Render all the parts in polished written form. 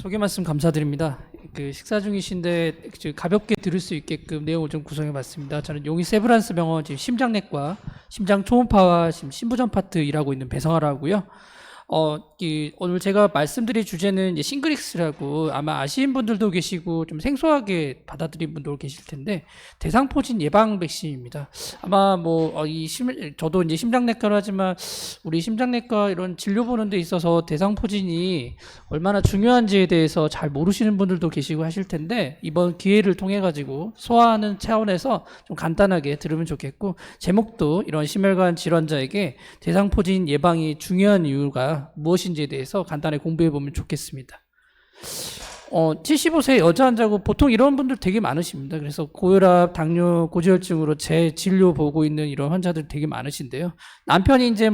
소개 말씀 감사드립니다. 식사 중이신데 가볍게 들을 수 있게끔 내용을 좀 구성해봤습니다. 저는 용인 세브란스 병원 지금 심장내과, 심장 초음파와 지금 신부전 파트 일하고 있는 배성하라고요. 오늘 제가 말씀드릴 주제는 이제 싱글릭스라고 아마 아시는 분들도 계시고 좀 생소하게 받아들인 분도 계실 텐데 대상포진 예방 백신입니다. 아마 저도 이제 심장내과를 하지만 우리 심장내과 이런 진료 보는 데 있어서 대상포진이 얼마나 중요한지에 대해서 잘 모르시는 분들도 계시고 하실 텐데 이번 기회를 통해 가지고 소화하는 차원에서 좀 간단하게 들으면 좋겠고, 제목도 이런 심혈관 질환자에게 대상포진 예방이 중요한 이유가 무엇인지에 대해서 간단히 공부해 보면 좋겠습니다. 75세 여자 환자고 보통 이런 분들 되게 많으십니다. 그래서 고혈압, 당뇨, 고지혈증으로 재진료 보고 있는 이런 환자들 되게 많으신데요. 남편이 이제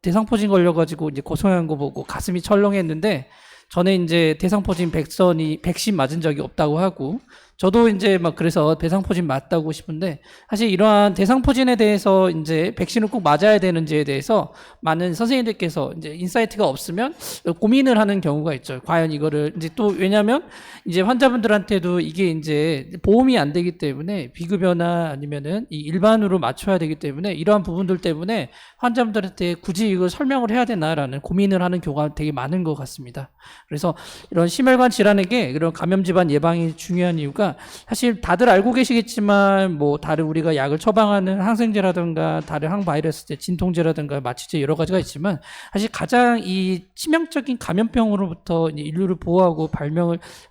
대상포진 걸려가지고 이제 고소한 거 보고 가슴이 철렁했는데 전에 이제 대상포진 백신 맞은 적이 없다고 하고, 저도 이제 그래서 대상포진 맞다고 싶은데 사실 이러한 대상포진에 대해서 이제 백신을 꼭 맞아야 되는지에 대해서 많은 선생님들께서 이제 인사이트가 없으면 고민을 하는 경우가 있죠. 과연 이거를 이제 또 왜냐면 이제 환자분들한테도 이게 이제 보험이 안 되기 때문에 비급여나 아니면은 이 일반으로 맞춰야 되기 때문에 이러한 부분들 때문에 환자분들한테 굳이 이걸 설명을 해야 되나라는 고민을 하는 경우가 되게 많은 것 같습니다. 그래서 이런 심혈관 질환에게 이런 감염 질환 예방이 중요한 이유가 사실 다들 알고 계시겠지만 다른 우리가 약을 처방하는 항생제라든가 다른 항바이러스제, 진통제라든가 마취제 여러 가지가 있지만 사실 가장 이 치명적인 감염병으로부터 인류를 보호하고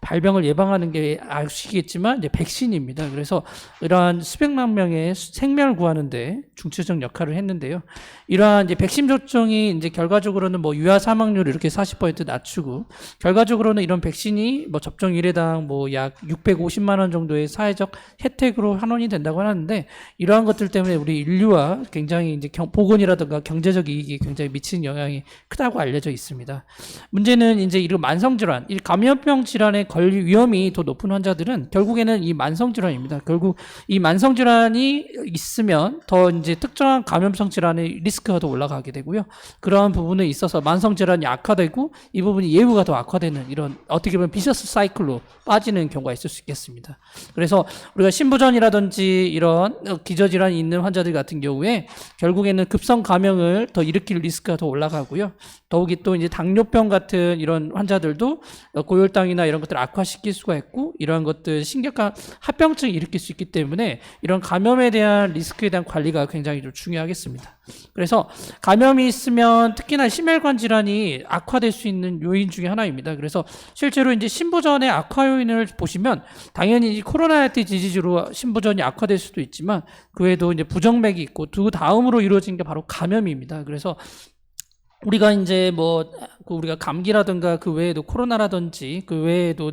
발병을 예방하는 게 아시겠지만 이제 백신입니다. 그래서 이러한 수백만 명의 생명을 구하는데 중추적 역할을 했는데요. 이러한 이제 백신 접종이 이제 결과적으로는 유아 사망률을 이렇게 40% 낮추고, 결과적으로는 이런 백신이 접종 1회당 약 650만 원 정도의 사회적 혜택으로 환원이 된다고 하는데, 이러한 것들 때문에 우리 인류와 굉장히 이제 보건이라든가 경제적 이익이 굉장히 미치는 영향이 크다고 알려져 있습니다. 문제는 이제 이런 만성질환, 이 감염병 질환에 걸릴 위험이 더 높은 환자들은 결국에는 이 만성질환입니다. 결국 이 만성질환이 있으면 더 이제 특정한 감염성 질환의 리스크가 더 올라가게 되고요. 그러한 부분에 있어서 만성질환이 악화되고 이 부분이 예후가 더 악화되는 이런 어떻게 보면 비셔스 사이클로 빠지는 경우가 있을 수 있겠습니다. 그래서 우리가 신부전이라든지 이런 기저질환이 있는 환자들 같은 경우에 결국에는 급성 감염을 더 일으킬 리스크가 더 올라가고요. 더욱이 또 이제 당뇨병 같은 이런 환자들도 고혈당이나 이런 것들을 악화시킬 수가 있고, 이러한 것들 심각한 합병증을 일으킬 수 있기 때문에 이런 감염에 대한 리스크에 대한 관리가 굉장히 좀 중요하겠습니다. 그래서 감염이 있으면 특히나 심혈관 질환이 악화될 수 있는 요인 중에 하나입니다. 그래서 실제로 이제 신부전의 악화 요인을 보시면 당연히 코로나티 디지즈로 신부전이 악화될 수도 있지만 그 외에도 이제 부정맥이 있고 그 다음으로 이루어진 게 바로 감염입니다. 그래서 우리가 이제 우리가 감기라든가 그 외에도 코로나라든지 그 외에도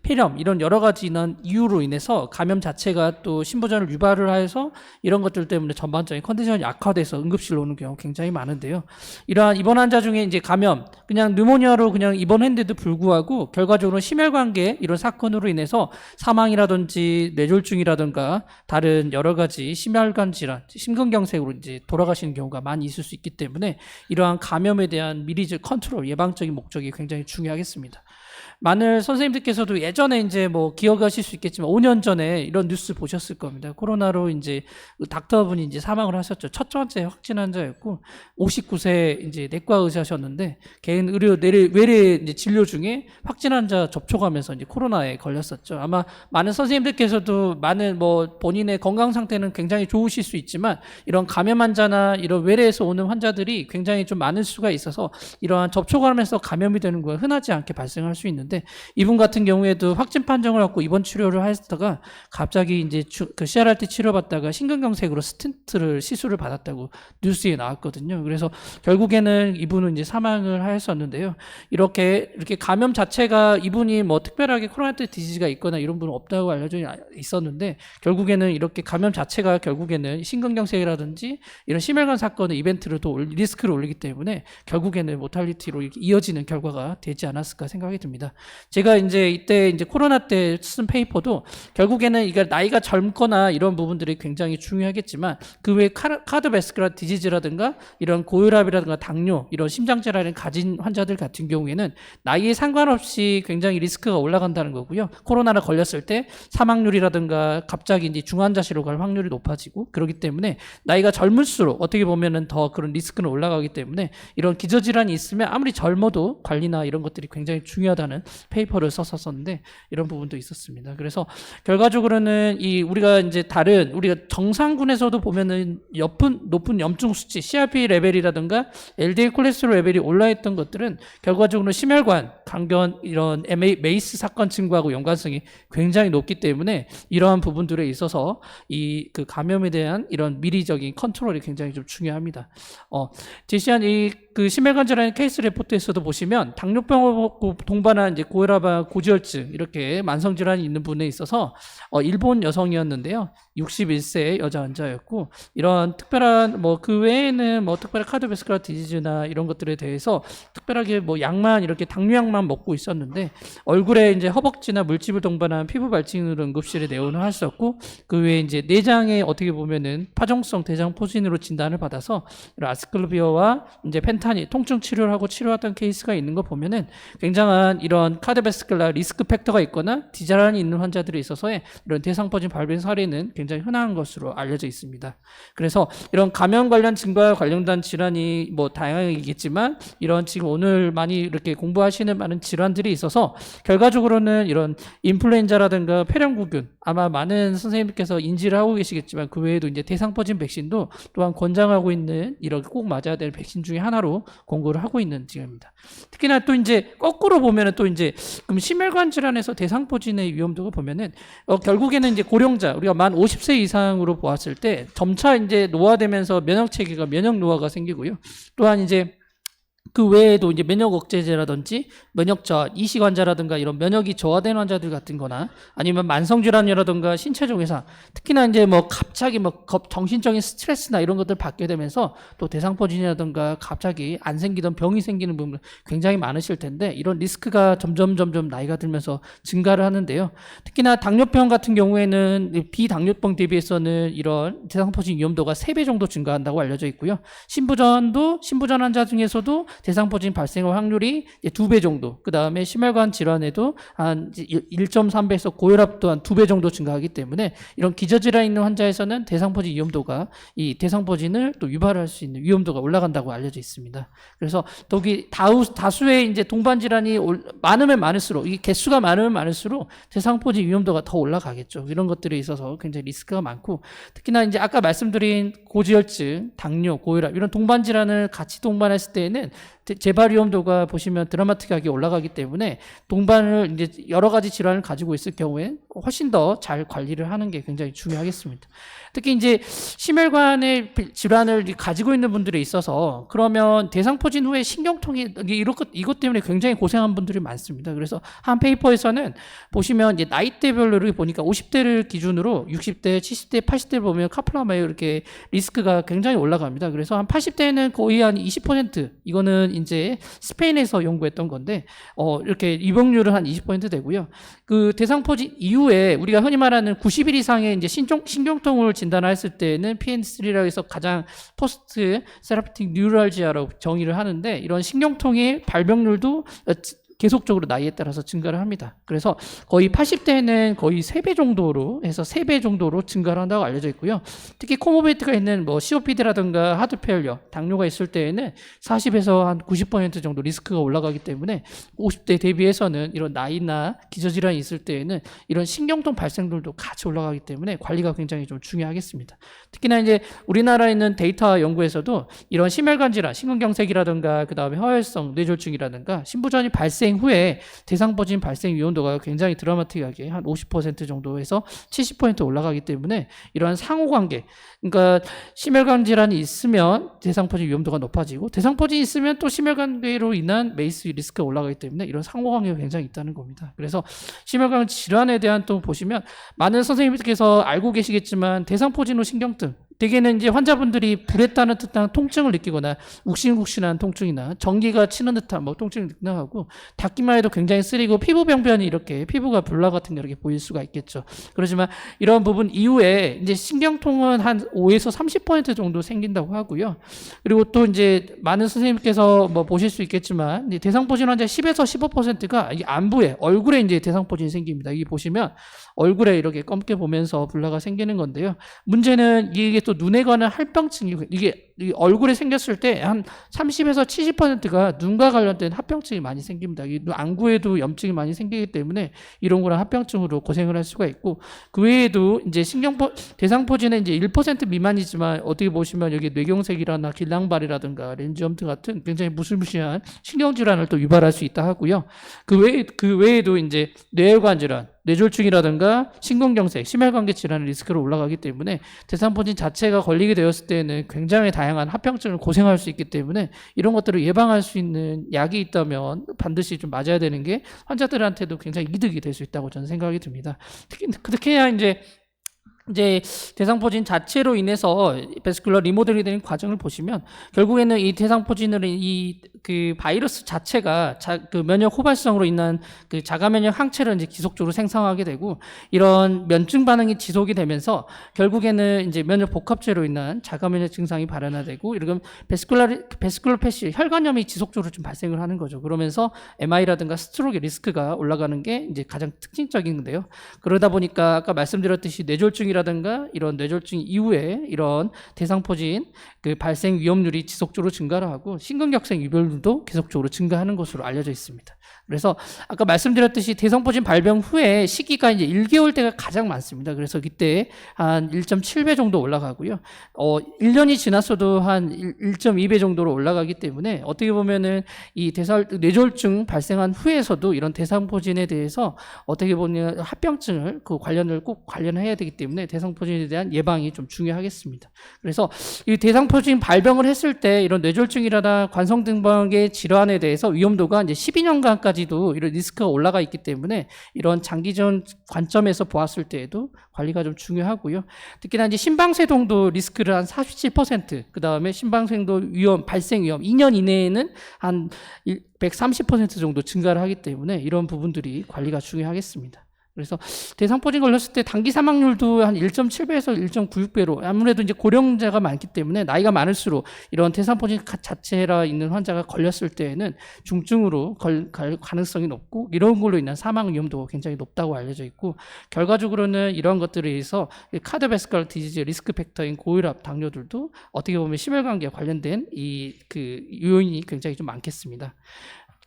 폐렴 이런 여러 가지 이유로 인해서 감염 자체가 또 신부전을 유발을 해서 이런 것들 때문에 전반적인 컨디션이 악화돼서 응급실로 오는 경우 굉장히 많은데요. 이러한 입원 환자 중에 이제 감염, 그냥 뉴모니아로 그냥 입원했는데도 불구하고 결과적으로 심혈관계 이런 사건으로 인해서 사망이라든지 뇌졸중이라든가 다른 여러 가지 심혈관 질환, 심근경색으로 이제 돌아가시는 경우가 많이 있을 수 있기 때문에 이러한 감염에 대한 미리적 컨트롤, 예방적인 목적이 굉장히 중요하겠습니다. 많은 선생님들께서도 예전에 이제 기억하실 수 있겠지만 5년 전에 이런 뉴스 보셨을 겁니다. 코로나로 이제 닥터분이 이제 사망을 하셨죠. 첫 번째 확진 환자였고 59세 이제 내과 의사셨는데 개인 외래 이제 진료 중에 확진 환자 접촉하면서 이제 코로나에 걸렸었죠. 아마 많은 선생님들께서도 많은 본인의 건강 상태는 굉장히 좋으실 수 있지만 이런 감염 환자나 이런 외래에서 오는 환자들이 굉장히 좀 많을 수가 있어서 이러한 접촉하면서 감염이 되는 건 흔하지 않게 발생할 수 있는데, 이분 같은 경우에도 확진 판정을 받고 입원 치료를 하셨다가 갑자기 이제 그 CRRT 치료받다가 심근경색으로 스텐트를 시술을 받았다고 뉴스에 나왔거든요. 그래서 결국에는 이분은 이제 사망을 하였었는데요. 이렇게 감염 자체가 이분이 특별하게 코로나 디지즈가 있거나 이런 분은 없다고 알려져 있었는데 결국에는 이렇게 감염 자체가 결국에는 심근경색이라든지 이런 심혈관 사건의 이벤트를 또 리스크를 올리기 때문에 결국에는 모탈리티로 이어지는 결과가 되지 않았을까 생각이 듭니다. 제가 이제 이때 이제 코로나 때 쓴 페이퍼도 결국에는 이게 나이가 젊거나 이런 부분들이 굉장히 중요하겠지만 그 외에 카드바스큘러 디지즈라든가 이런 고혈압이라든가 당뇨 이런 심장질환을 가진 환자들 같은 경우에는 나이에 상관없이 굉장히 리스크가 올라간다는 거고요. 코로나를 걸렸을 때 사망률이라든가 갑자기 이제 중환자실로 갈 확률이 높아지고 그렇기 때문에 나이가 젊을수록 어떻게 보면은 더 그런 리스크는 올라가기 때문에 이런 기저질환이 있으면 아무리 젊어도 관리나 이런 것들이 굉장히 중요하다는 페이퍼를 썼었는데 이런 부분도 있었습니다. 그래서 결과적으로는 이 우리가 이제 다른 우리가 정상군에서도 보면은 높은 염증 수치, CRP 레벨이라든가 LDL 콜레스테롤 레벨이 올라있던 것들은 결과적으로 심혈관, 강변 이런 메이스 사건 증가하고 연관성이 굉장히 높기 때문에 이러한 부분들에 있어서 이 그 감염에 대한 이런 미리적인 컨트롤이 굉장히 좀 중요합니다. 제시한 이 그 심혈관 질환 케이스 레포트에서도 보시면 당뇨병을 동반한 이제 고혈압, 고지혈증 이렇게 만성 질환이 있는 분에 있어서 일본 여성이었는데요. 61세 여자 환자였고 이런 특별한 뭐 그 외에는 뭐 특별한 카드바스큘러 디지즈나 이런 것들에 대해서 특별하게 뭐 약만 이렇게 당뇨약만 먹고 있었는데 얼굴에 이제 허벅지나 물집을 동반한 피부 발진으로 응급실에 내원을 했었고 그 외에 이제 내장에 어떻게 보면은 파종성 대장 포진으로 진단을 받아서 이런 아스클비어와 이제 펜타닐 통증 치료를 하고 치료했던 케이스가 있는 거 보면은 굉장한 이런 카드바스큘러 리스크 팩터가 있거나 디질환이 있는 환자들이 있어서의 이런 대상포진 발병 사례는 굉장히 흔한 것으로 알려져 있습니다. 그래서 이런 감염 관련 증가와 관련된 질환이 뭐 다양하겠지만 이런 지금 오늘 많이 이렇게 공부하시는 많은 질환들이 있어서 결과적으로는 이런 인플루엔자라든가 폐렴구균 아마 많은 선생님께서 인지를 하고 계시겠지만 그 외에도 이제 대상포진 백신도 또한 권장하고 있는 이렇게 꼭 맞아야 될 백신 중에 하나로 공고를 하고 있는 지금입니다. 특히나 또 이제 거꾸로 보면은 또 이제 그럼 심혈관 질환에서 대상포진의 위험도가 보면은 결국에는 이제 고령자 우리가 만 50세 이상으로 보았을 때 점차 이제 노화되면서 면역 체계가 면역 노화가 생기고요. 또한 이제 그 외에도 이제 면역 억제제라든지 면역 저하, 이식 환자라든가 이런 면역이 저하된 환자들 같은 거나 아니면 만성질환이라든가 신체적 외상, 특히나 이제 뭐 갑자기 뭐 정신적인 스트레스나 이런 것들 받게 되면서 또 대상포진이라든가 갑자기 안 생기던 병이 생기는 부분 굉장히 많으실 텐데 이런 리스크가 점점 나이가 들면서 증가를 하는데요. 특히나 당뇨병 같은 경우에는 비당뇨병 대비해서는 이런 대상포진 위험도가 3배 정도 증가한다고 알려져 있고요. 신부전 환자 중에서도 대상포진 발생할 확률이 2배 정도, 그 다음에 심혈관 질환에도 한 1.3배에서 고혈압 또한 2배 정도 증가하기 때문에 이런 기저질환 있는 환자에서는 대상포진 위험도가 이 대상포진을 또 유발할 수 있는 위험도가 올라간다고 알려져 있습니다. 그래서 더욱이 다수의 이제 동반 질환이 많으면 많을수록 이 개수가 많으면 많을수록 대상포진 위험도가 더 올라가겠죠. 이런 것들에 있어서 굉장히 리스크가 많고 특히나 이제 아까 말씀드린 고지혈증, 당뇨, 고혈압 이런 동반 질환을 같이 동반했을 때에는 재발 위험도가 보시면 드라마틱하게 올라가기 때문에 동반을 이제 여러 가지 질환을 가지고 있을 경우에 훨씬 더 잘 관리를 하는 게 굉장히 중요하겠습니다. 특히 이제 심혈관의 질환을 가지고 있는 분들에 있어서 그러면 대상포진 후에 신경통이 이것 때문에 굉장히 고생한 분들이 많습니다. 그래서 한 페이퍼에서는 보시면 이제 나이대별로 이렇게 보니까 50대를 기준으로 60대, 70대, 80대 보면 카플라마요 이렇게 리스크가 굉장히 올라갑니다. 그래서 한 80대는 거의 한 20% 이거는 이제 스페인에서 연구했던 건데 이렇게 입원율은 한 20% 되고요. 그 대상포진 이후에 우리가 흔히 말하는 90일 이상의 이제 신경통을 진단했을 때는 PN3라고 해서 가장 포스트 세라피틱 뉴럴지아라고 정의를 하는데 이런 신경통의 발병률도 계속적으로 나이에 따라서 증가를 합니다. 그래서 거의 80대는 거의 3배 정도로 해서 3배 정도로 증가를 한다고 알려져 있고요. 특히 코모비티가 있는 뭐 COPD라든가 하드 페일리어, 당뇨가 있을 때에는 40에서 한 90% 정도 리스크가 올라가기 때문에 50대 대비해서는 이런 나이나 기저질환이 있을 때에는 이런 신경통 발생률도 같이 올라가기 때문에 관리가 굉장히 좀 중요하겠습니다. 특히나 이제 우리나라에 있는 데이터 연구에서도 이런 심혈관 질환, 심근경색이라든가 그 다음에 허혈성 뇌졸중이라든가 신부전이 발생 후에 대상포진 발생 위험도가 굉장히 드라마틱하게 한 50% 정도에서 70% 올라가기 때문에 이러한 상호관계, 그러니까 심혈관 질환이 있으면 대상포진 위험도가 높아지고 대상포진이 있으면 또 심혈관계로 인한 메이스 리스크가 올라가기 때문에 이런 상호관계가 굉장히 있다는 겁니다. 그래서 심혈관 질환에 대한 또 보시면 많은 선생님들께서 알고 계시겠지만 대상포진 후 신경증 대개는 이제 환자분들이 불했다는 듯한 통증을 느끼거나 욱신욱신한 통증이나 전기가 치는 듯한 뭐 통증을 느끼고 닿기만 해도 굉장히 쓰리고 피부 병변이 이렇게 피부가 블러 같은 게 이렇게 보일 수가 있겠죠. 그렇지만 이런 부분 이후에 이제 신경통은 한 5에서 30% 정도 생긴다고 하고요. 그리고 또 이제 많은 선생님께서 뭐 보실 수 있겠지만 대상포진 환자 10에서 15%가 이 안부에 얼굴에 이제 대상포진이 생깁니다. 여기 보시면 얼굴에 이렇게 검게 보면서 블러가 생기는 건데요. 문제는 이게 또 눈에 관한 합병증이고 이게 얼굴에 생겼을 때 한 30에서 70%가 눈과 관련된 합병증이 많이 생깁니다. 이 안구에도 염증이 많이 생기기 때문에 이런 거랑 합병증으로 고생을 할 수가 있고 그 외에도 이제 대상포진은 이제 1% 미만이지만 어떻게 보시면 여기 뇌경색이라나 길랑발이라든가 렌즈염증 같은 굉장히 무시무시한 신경질환을 또 유발할 수 있다 하고요. 그 외에도 이제 뇌혈관 질환, 뇌졸중이라든가 심근경색, 심혈관계 질환의 리스크로 올라가기 때문에 대상포진 자체가 걸리게 되었을 때는 굉장히 다양한 합병증을 고생할 수 있기 때문에 이런 것들을 예방할 수 있는 약이 있다면 반드시 좀 맞아야 되는 게 환자들한테도 굉장히 이득이 될 수 있다고 저는 생각이 듭니다. 특히나 이제 대상포진 자체로 인해서 베스큘러 리모델이 되는 과정을 보시면 결국에는 이 대상포진을 그 바이러스 자체가 그 면역 호발성으로 인한 그 자가 면역 항체를 이제 지속적으로 생성하게 되고 이런 면증 반응이 지속이 되면서 결국에는 이제 면역 복합체로 인한 자가 면역 증상이 발현되고 이런 베스큘러 패시 혈관염이 지속적으로 좀 발생을 하는 거죠. 그러면서 MI라든가 스트로크의 리스크가 올라가는 게 이제 가장 특징적인데요. 그러다 보니까 아까 말씀드렸듯이 뇌졸중이라든가 이런 뇌졸중 이후에 이런 대상포진 그 발생 위험률이 지속적으로 증가를 하고 심근경색 유발률도 계속적으로 증가하는 것으로 알려져 있습니다. 그래서 아까 말씀드렸듯이 대상포진 발병 후에 시기가 이제 1개월대가 가장 많습니다. 그래서 그때 한 1.7배 정도 올라가고요. 1년이 지났어도 한 1.2배 정도로 올라가기 때문에 어떻게 보면은 이 뇌졸중 발생한 후에서도 이런 대상포진에 대해서 어떻게 보면 합병증을 그 관련을 꼭 관련해야 되기 때문에 대상포진에 대한 예방이 좀 중요하겠습니다. 그래서 이 대상포진 발병을 했을 때 이런 뇌졸중이라나 관성 등등의 질환에 대해서 위험도가 이제 12년간까지도 이런 리스크가 올라가 있기 때문에 이런 장기전 관점에서 보았을 때에도 관리가 좀 중요하고요. 특히나 이제 심방세동도 리스크를 한 47%, 그 다음에 심방세동 위험, 발생 위험 2년 이내에는 한 130% 정도 증가를 하기 때문에 이런 부분들이 관리가 중요하겠습니다. 그래서 대상포진 걸렸을 때 단기 사망률도 한 1.7배에서 1.96배로 아무래도 이제 고령자가 많기 때문에 나이가 많을수록 이런 대상포진 자체라 있는 환자가 걸렸을 때에는 중증으로 갈 가능성이 높고 이런 걸로 인한 사망 위험도가 굉장히 높다고 알려져 있고 결과적으로는 이런 것들에 의해서 카디오바스큘러 디지즈 리스크 팩터인 고혈압, 당뇨들도 어떻게 보면 심혈관계와 관련된 그 요인이 굉장히 좀 많겠습니다.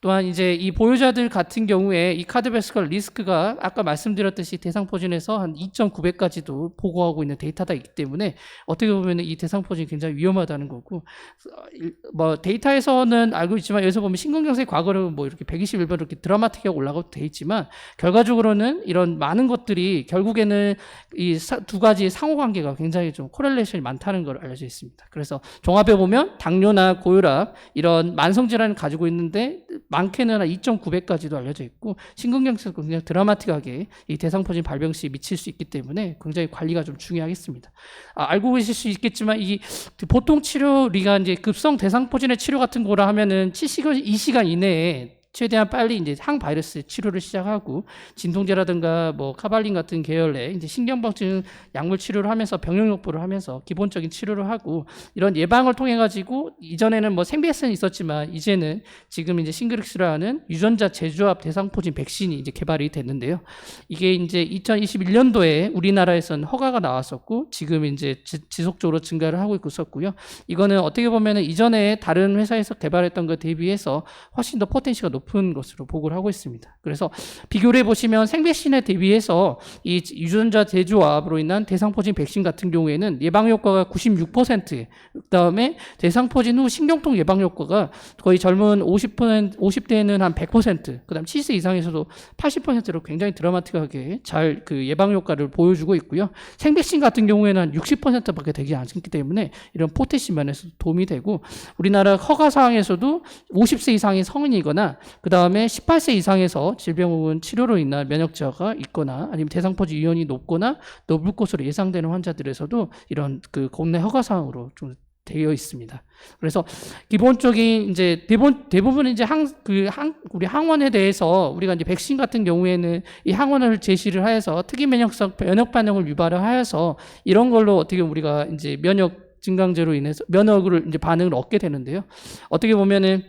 또한 이제 이 보유자들 같은 경우에 이 카디오바스큘러 리스크가 아까 말씀드렸듯이 대상포진에서 한 2.9배까지도 보고하고 있는 데이터가 있기 때문에 어떻게 보면 이 대상포진이 굉장히 위험하다는 거고 뭐 데이터에서는 알고 있지만 여기서 보면 심근경색 과거로 뭐 이렇게 121번 이렇게 드라마틱하게 올라가도 돼 있지만 결과적으로는 이런 많은 것들이 결국에는 이 두 가지의 상호관계가 굉장히 좀 코렐레이션이 많다는 걸 알려져 있습니다. 그래서 종합해 보면 당뇨나 고혈압 이런 만성질환을 가지고 있는데 많게는 한 2.9배까지도 알려져 있고 심근경색도 굉장히 드라마틱하게 이 대상포진 발병 시에 미칠 수 있기 때문에 굉장히 관리가 좀 중요하겠습니다. 알고 계실 수 있겠지만 이 보통 치료리가 이제 급성 대상포진의 치료 같은 거라 하면은 2시간 이내에 최대한 빨리 이제 항바이러스 치료를 시작하고 진통제라든가 뭐 카발린 같은 계열의 이제 신경방증 약물 치료를 하면서 병용요법을 하면서 기본적인 치료를 하고 이런 예방을 통해 가지고 이전에는 뭐 생비에스는 있었지만 이제는 지금 이제 싱그릭스라는 유전자 재조합 대상포진 백신이 이제 개발이 됐는데요. 이게 이제 2021년도에 우리나라에서는 허가가 나왔었고 지금 이제 지속적으로 증가를 하고 있었고요. 이거는 어떻게 보면은 이전에 다른 회사에서 개발했던 것 대비해서 훨씬 더 포텐시가 높은 것으로 보고를 하고 있습니다. 그래서 비교를 해보시면 생백신에 대비해서 이 유전자 재조합으로 인한 대상포진 백신 같은 경우에는 예방효과가 96%, 그 다음에 대상포진 후 신경통 예방효과가 거의 젊은 50대에는 한 100%, 그 다음 70세 이상에서도 80%로 굉장히 드라마틱하게 잘 그 예방효과를 보여주고 있고요. 생백신 같은 경우에는 한 60%밖에 되지 않기 때문에 이런 포텐시 면에서 도움이 되고 우리나라 허가 사항에서도 50세 이상의 성인이거나 그 다음에 18세 이상에서 질병 혹은 치료로 인한 면역 저하가 있거나 아니면 대상포진 유형이 높거나 높을 것으로 예상되는 환자들에서도 이런 그 국내 허가 사항으로 좀 되어 있습니다. 그래서 기본적인 이제 대부분 이제 우리 항원에 대해서 우리가 이제 백신 같은 경우에는 이 항원을 제시를 하여서 특이 면역성 면역 반응을 유발을 하여서 이런 걸로 어떻게 우리가 이제 면역 증강제로 인해서 면역을 이제 반응을 얻게 되는데요. 어떻게 보면은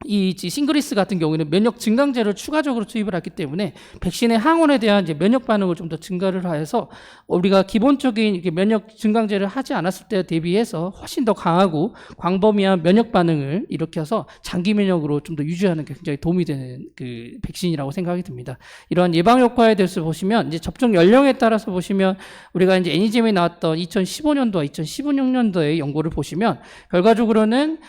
이 싱그리스 같은 경우에는 면역 증강제를 추가적으로 투입을 했기 때문에 백신의 항원에 대한 이제 면역 반응을 좀 더 증가를 하여서 우리가 기본적인 이렇게 면역 증강제를 하지 않았을 때 대비해서 훨씬 더 강하고 광범위한 면역 반응을 일으켜서 장기 면역으로 좀 더 유지하는 게 굉장히 도움이 되는 그 백신이라고 생각이 듭니다. 이러한 예방 효과에 대해서 보시면 이제 접종 연령에 따라서 보시면 우리가 이제 애니즘에 나왔던 2015년도와 2016년도의 연구를 보시면 결과적으로는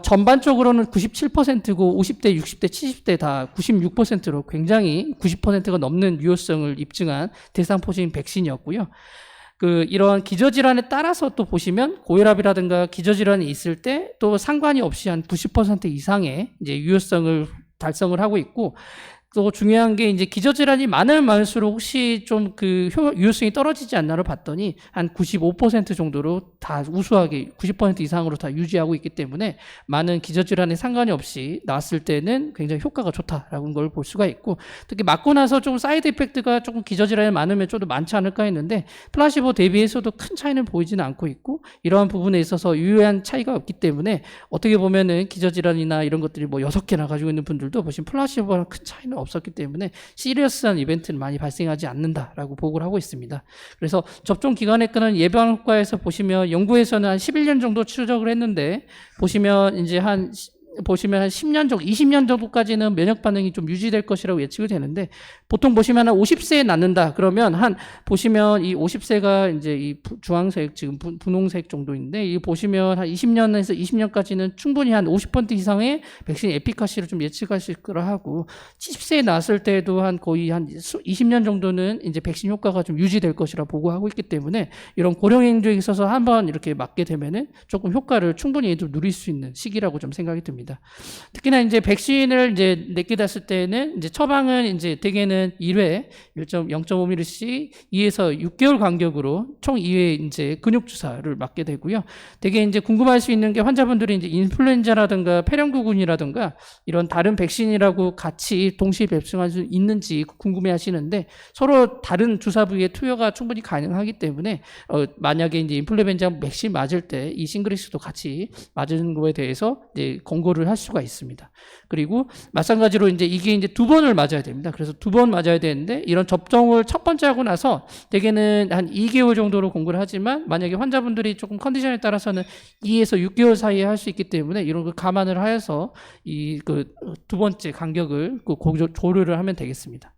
전반적으로는 97%고 50대, 60대, 70대 다 96%로 굉장히 90%가 넘는 유효성을 입증한 대상포진 백신이었고요. 이러한 기저질환에 따라서 또 보시면 고혈압이라든가 기저질환이 있을 때 또 상관이 없이 한 90% 이상의 이제 유효성을 달성을 하고 있고, 또 중요한 게 이제 기저질환이 많으면 많을수록 혹시 좀 유효성이 떨어지지 않나를 봤더니 한 95% 정도로 다 우수하게 90% 이상으로 다 유지하고 있기 때문에 많은 기저질환에 상관이 없이 나왔을 때는 굉장히 효과가 좋다라는 걸 볼 수가 있고, 특히 맞고 나서 좀 사이드 이펙트가 조금 기저질환이 많으면 좀 더 많지 않을까 했는데 플라시보 대비해서도 큰 차이는 보이지는 않고 있고, 이러한 부분에 있어서 유효한 차이가 없기 때문에 어떻게 보면은 기저질환이나 이런 것들이 뭐 6개나 가지고 있는 분들도 보시면 플라시보랑 큰 차이는 없었기 때문에 시리어스한 이벤트는 많이 발생하지 않는다라고 보고를 하고 있습니다. 그래서 접종 기간에 끄는 예방 효과에서 보시면 연구에서는 한 11년 정도 추적을 했는데 보시면 이제 한 10년 정도, 20년 정도까지는 면역 반응이 좀 유지될 것이라고 예측이 되는데, 보통 보시면 한 50세에 낳는다 그러면 보시면 이 50세가 이제 이 주황색 지금 분홍색 정도인데, 이 보시면 한 20년에서 20년까지는 충분히 한 50% 이상의 백신 에피카시를 좀 예측할 수 있거라 하고, 70세에 낳았을 때도 한 거의 한 20년 정도는 이제 백신 효과가 좀 유지될 것이라 보고하고 있기 때문에 이런 고령인들에 있어서 한번 이렇게 맞게 되면은 조금 효과를 충분히 누릴 수 있는 시기라고 좀 생각이 듭니다. 특히나 이제 백신을 이제 내게 됐을 때는 이제 처방은 이제 대개는 1회 0.5ml씩 2에서 6개월 간격으로 총 2회 이제 근육 주사를 맞게 되고요. 되게 이제 궁금할 수 있는 게 환자분들이 이제 인플루엔자라든가 폐렴구군이라든가 이런 다른 백신이라고 같이 동시에 배출할 수 있는지 궁금해 하시는데, 서로 다른 주사 부위의 투여가 충분히 가능하기 때문에 만약에 이제 인플루엔자 백신 맞을 때 이 싱그리스도 같이 맞은 거에 대해서 이제 권고를 할 수가 있습니다. 그리고 마찬가지로 이제 이게 이제 2번을 맞아야 됩니다. 그래서 2번 맞아야 되는데, 이런 접종을 첫 번째 하고 나서 대개는 한 2개월 정도로 권고를 하지만 만약에 환자분들이 조금 컨디션에 따라서는 2에서 6개월 사이에 할 수 있기 때문에 이런 걸 감안을 하여서 두 번째 간격을 고려를 하면 되겠습니다.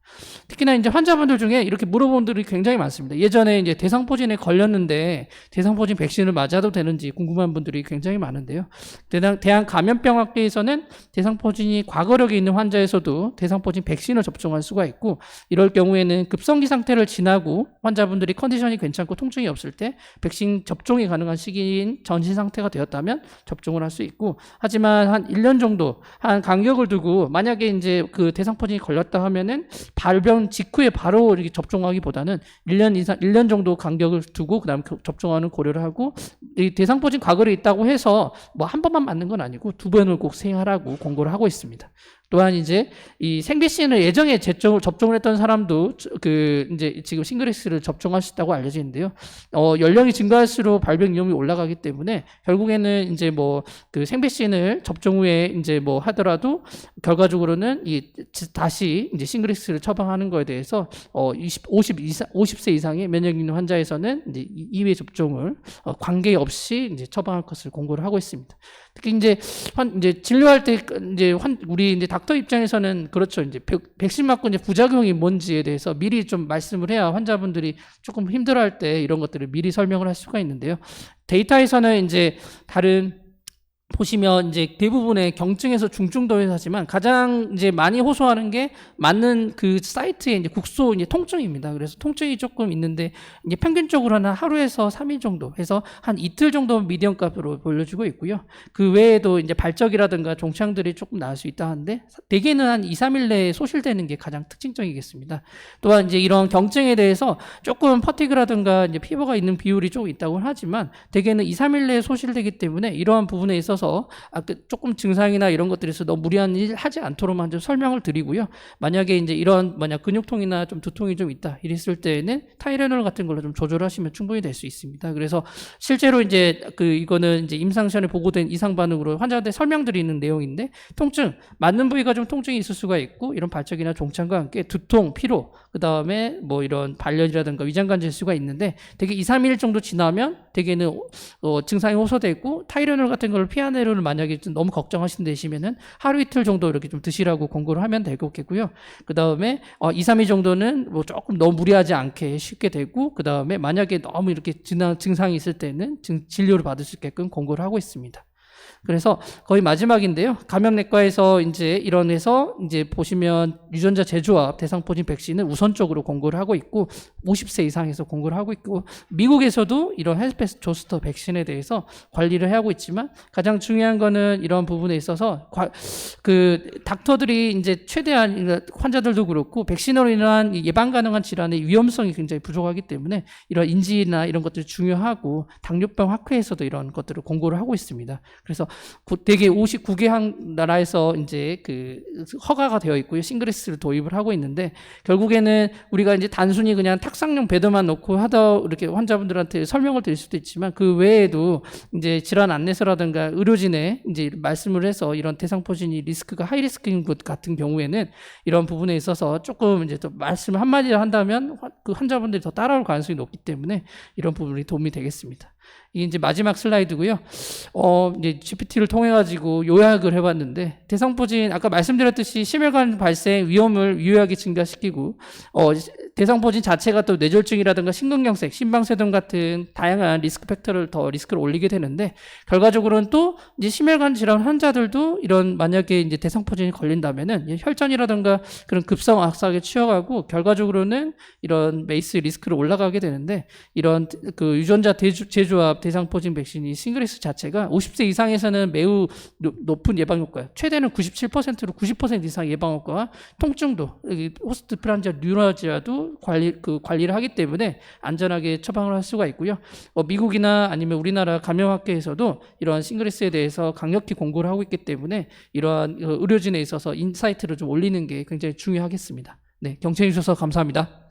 특히나 이제 환자분들 중에 이렇게 물어본 분들이 굉장히 많습니다. 예전에 이제 대상포진에 걸렸는데 대상포진 백신을 맞아도 되는지 궁금한 분들이 굉장히 많은데요. 대한감염병학회에서는 대상포진이 과거력이 있는 환자에서도 대상포진 백신을 접종할 수가 있고, 이럴 경우에는 급성기 상태를 지나고 환자분들이 컨디션이 괜찮고 통증이 없을 때 백신 접종이 가능한 시기인 전신 상태가 되었다면 접종을 할 수 있고, 하지만 한 1년 정도 한 간격을 두고 만약에 이제 대상포진이 걸렸다 하면은 발병 직후에 바로 이렇게 접종하기보다는 1년 정도 간격을 두고 그다음에 접종하는 고려를 하고, 이 대상포진 과거에 있다고 해서 뭐 한 번만 맞는 건 아니고 2번을 꼭 수행하라고 권고를 하고 있습니다. 또한 이제 이 생백신을 예정에 접종을 했던 사람도 이제 지금 싱그리스를 접종할 수 있다고 알려지는데요. 연령이 증가할수록 발병 위험이 올라가기 때문에 결국에는 이제 생백신을 접종 후에 이제 하더라도 결과적으로는 다시 이제 싱그리스를 처방하는 거에 대해서 50세 이상의 면역 있는 환자에서는 이제 2회 접종을 관계없이 이제 처방할 것을 권고를 하고 있습니다. 특히 이제 진료할 때 우리 이제 닥터 입장에서는 그렇죠. 이제 백신 맞고 이제 부작용이 뭔지에 대해서 미리 좀 말씀을 해야 환자분들이 조금 힘들어할 때 이런 것들을 미리 설명을 할 수가 있는데요. 데이터에서는 이제 다른 보시면 이제 대부분의 경증에서 중증도 회사지만 가장 이제 많이 호소하는 게 맞는 그 사이트의 이제 국소 이제 통증입니다. 그래서 통증이 조금 있는데 이제 평균적으로는 하루에서 3일 정도 해서 한 이틀 정도 미디엄 값으로 보여주고 있고요. 그 외에도 이제 발적이라든가 종창들이 조금 나을 수 있다 하는데 대개는 한 2, 3일 내에 소실되는 게 가장 특징적이겠습니다. 또한 이제 이런 경증에 대해서 조금 퍼티그라든가 이제 피부가 있는 비율이 조금 있다고 하지만 대개는 2, 3일 내에 소실되기 때문에 이러한 부분에 있어서 조금 증상이나 이런 것들에서 너무 무리한 일 하지 않도록만 좀 설명을 드리고요. 만약에 이제 이런 만약 근육통이나 좀 두통이 좀 있다 이랬을 때는 타이레놀 같은 걸로 좀 조절하시면 충분히 될 수 있습니다. 그래서 실제로 이제 이거는 이제 임상시험에 보고된 이상 반응으로 환자한테 설명드리는 내용인데 통증 맞는 부위가 좀 통증이 있을 수가 있고 이런 발적이나 종창과 함께 두통, 피로 그 다음에 뭐 이런 발열이라든가 위장관 질수가 있는데 되게 2, 3일 정도 지나면 대개는 증상이 호소되고 타이레놀 같은 걸 피아네롤을 만약에 좀 너무 걱정하시는 데시면은 하루 이틀 정도 이렇게 좀 드시라고 권고를 하면 될 거겠고요. 그 다음에 2, 3일 정도는 뭐 조금 너무 무리하지 않게 쉽게 되고 그 다음에 만약에 너무 이렇게 증상이 있을 때는 진료를 받을 수 있게끔 권고를 하고 있습니다. 그래서 거의 마지막인데요. 감염내과에서 이제 일원에서 이제 보시면 유전자 재조합 대상포진 백신을 우선적으로 권고를 하고 있고 50세 이상에서 권고를 하고 있고 미국에서도 이런 헬스페스 조스터 백신에 대해서 관리를 하고 있지만 가장 중요한 거는 이런 부분에 있어서 그 닥터들이 이제 최대한 환자들도 그렇고 백신으로 인한 예방 가능한 질환의 위험성이 굉장히 부족하기 때문에 이런 인지나 이런 것들이 중요하고 당뇨병 확회에서도 이런 것들을 권고를 하고 있습니다. 그래서 대개 59개 나라에서 이제 그 허가가 되어 있고요. 싱그레스를 도입을 하고 있는데 결국에는 우리가 이제 단순히 그냥 탁상용 배드만 놓고 하다 이렇게 환자분들한테 설명을 드릴 수도 있지만 그 외에도 이제 질환 안내서라든가 의료진에 이제 말씀을 해서 이런 대상포진이 리스크가 하이 리스크인 것 같은 경우에는 이런 부분에 있어서 조금 이제 또 말씀 한마디를 한다면 그 환자분들이 더 따라올 가능성이 높기 때문에 이런 부분이 도움이 되겠습니다. 이게 이제 마지막 슬라이드고요. 이제 GPT를 통해 가지고 요약을 해봤는데 대상포진 아까 말씀드렸듯이 심혈관 발생 위험을 유효하게 증가시키고 대상포진 자체가 또 뇌졸중이라든가 심근경색, 심방세동 같은 다양한 리스크 팩터를 더 리스크를 올리게 되는데 결과적으로는 또 이제 심혈관 질환 환자들도 이런 만약에 이제 대상포진이 걸린다면은 혈전이라든가 그런 급성 악사하게 취약하고 결과적으로는 이런 메이스 리스크를 올라가게 되는데 이런 그 유전자 재조합 대상포진 백신이 싱그레스 자체가 50세 이상에서는 매우 높은 예방 효과, 최대는 97%로 90% 이상 예방 효과와 통증도 호스트 플란지아 뉴라지아도 관리를 하기 때문에 안전하게 처방을 할 수가 있고요. 미국이나 아니면 우리나라 감염학회에서도 이러한 싱그레스에 대해서 강력히 공고를 하고 있기 때문에 이러한 의료진에 있어서 인사이트를 좀 올리는 게 굉장히 중요하겠습니다. 네, 경청해 주셔서 감사합니다.